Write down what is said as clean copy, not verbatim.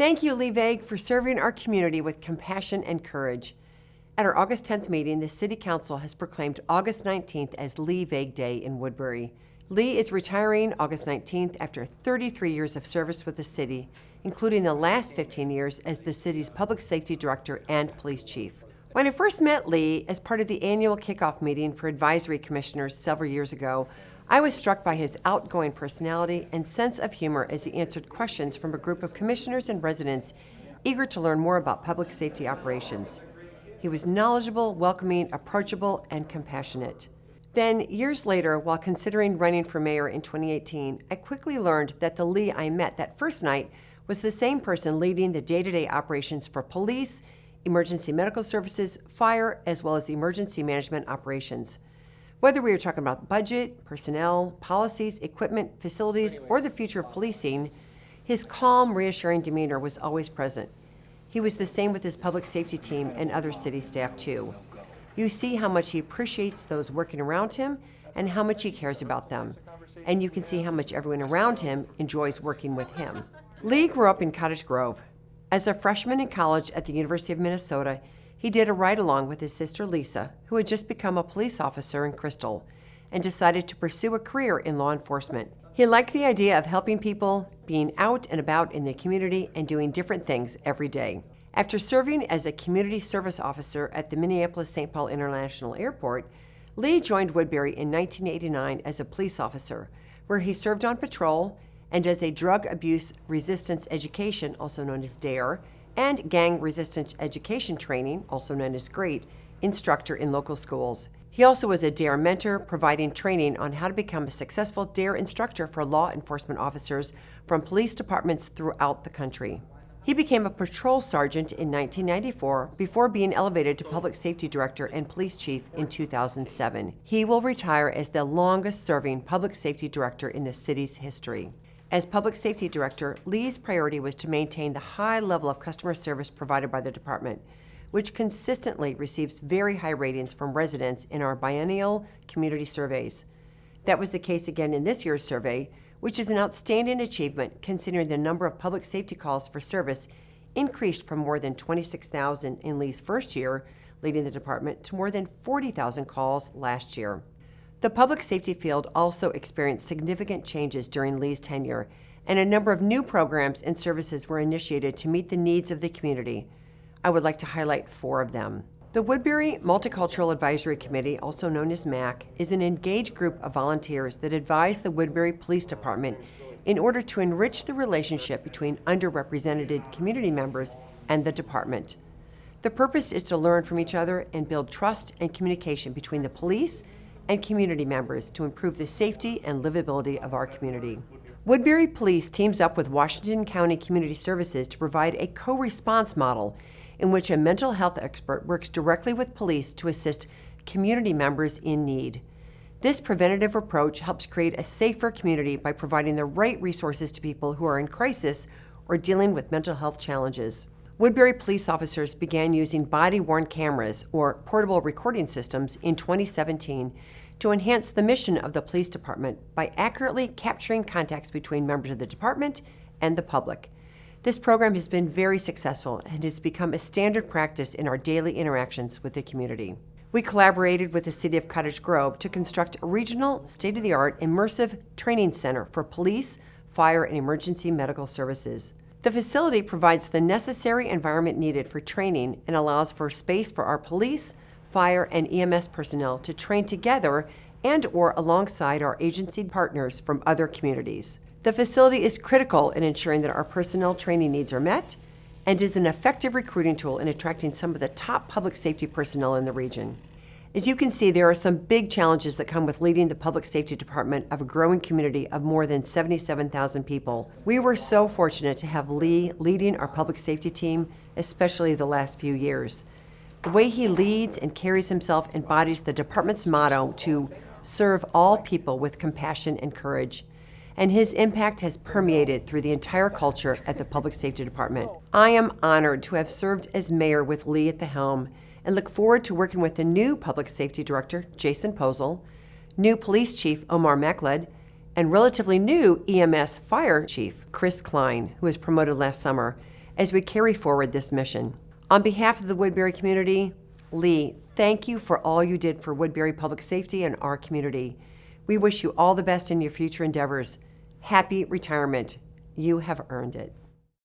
Thank you, Lee Vague, for serving our community with compassion and courage. At our August 10th meeting, the City Council has proclaimed August 19th as Lee Vague Day in Woodbury. Lee is retiring August 19th after 33 years of service with the city, including the last 15 years as the city's public safety director and police chief. When I first met Lee as part of the annual kickoff meeting for advisory commissioners several years ago, I was struck by his outgoing personality and sense of humor as he answered questions from a group of commissioners and residents eager to learn more about public safety operations. He was knowledgeable, welcoming, approachable, and compassionate. Then, years later, while considering running for mayor in 2018, I quickly learned that the Lee I met that first night was the same person leading the day-to-day operations for police, emergency medical services, fire, as well as emergency management operations. Whether we were talking about budget, personnel, policies, equipment, facilities, or the future of policing, his calm, reassuring demeanor was always present. He was the same with his public safety team and other city staff too. You see how much he appreciates those working around him and how much he cares about them. And you can see how much everyone around him enjoys working with him. Lee grew up in Cottage Grove. As a freshman in college at the University of Minnesota, he did a ride-along with his sister Lisa, who had just become a police officer in Crystal, and decided to pursue a career in law enforcement. He liked the idea of helping people, being out and about in the community, and doing different things every day. After serving as a community service officer at the Minneapolis-St. Paul International Airport, Lee joined Woodbury in 1989 as a police officer, where he served on patrol and as a drug abuse resistance education, also known as DARE, and gang resistance education training, also known as GREAT, instructor in local schools. He also was a DARE mentor, providing training on how to become a successful DARE instructor for law enforcement officers from police departments throughout the country. He became a patrol sergeant in 1994 before being elevated to public safety director and police chief in 2007. He will retire as the longest-serving public safety director in the city's history. As public safety director, Lee's priority was to maintain the high level of customer service provided by the department, which consistently receives very high ratings from residents in our biennial community surveys. That was the case again in this year's survey, which is an outstanding achievement considering the number of public safety calls for service increased from more than 26,000 in Lee's first year leading the department to more than 40,000 calls last year. The public safety field also experienced significant changes during Lee's tenure, and a number of new programs and services were initiated to meet the needs of the community. I would like to highlight 4 of them. The Woodbury Multicultural Advisory Committee, also known as MAC, is an engaged group of volunteers that advise the Woodbury Police Department in order to enrich the relationship between underrepresented community members and the department. The purpose is to learn from each other and build trust and communication between the police and community members to improve the safety and livability of our community. Woodbury Police teams up with Washington County Community Services to provide a co-response model in which a mental health expert works directly with police to assist community members in need. This preventative approach helps create a safer community by providing the right resources to people who are in crisis or dealing with mental health challenges. Woodbury police officers began using body-worn cameras or portable recording systems in 2017 to enhance the mission of the police department by accurately capturing contacts between members of the department and the public. This program has been very successful and has become a standard practice in our daily interactions with the community. We collaborated with the City of Cottage Grove to construct a regional, state-of-the-art, immersive training center for police, fire, and emergency medical services. The facility provides the necessary environment needed for training and allows for space for our police, fire, and EMS personnel to train together and/or alongside our agency partners from other communities. The facility is critical in ensuring that our personnel training needs are met and is an effective recruiting tool in attracting some of the top public safety personnel in the region. As you can see, there are some big challenges that come with leading the public safety department of a growing community of more than 77,000 people. We were so fortunate to have Lee leading our public safety team, especially the last few years. The way he leads and carries himself embodies the department's motto to serve all people with compassion and courage, and his impact has permeated through the entire culture at the Public Safety Department. I am honored to have served as mayor with Lee at the helm and look forward to working with the new Public Safety Director, Jason Posel, new Police Chief, Omar Mekled, and relatively new EMS Fire Chief, Chris Klein, who was promoted last summer, as we carry forward this mission. On behalf of the Woodbury community, Lee, thank you for all you did for Woodbury public safety and our community. We wish you all the best in your future endeavors. Happy retirement. You have earned it.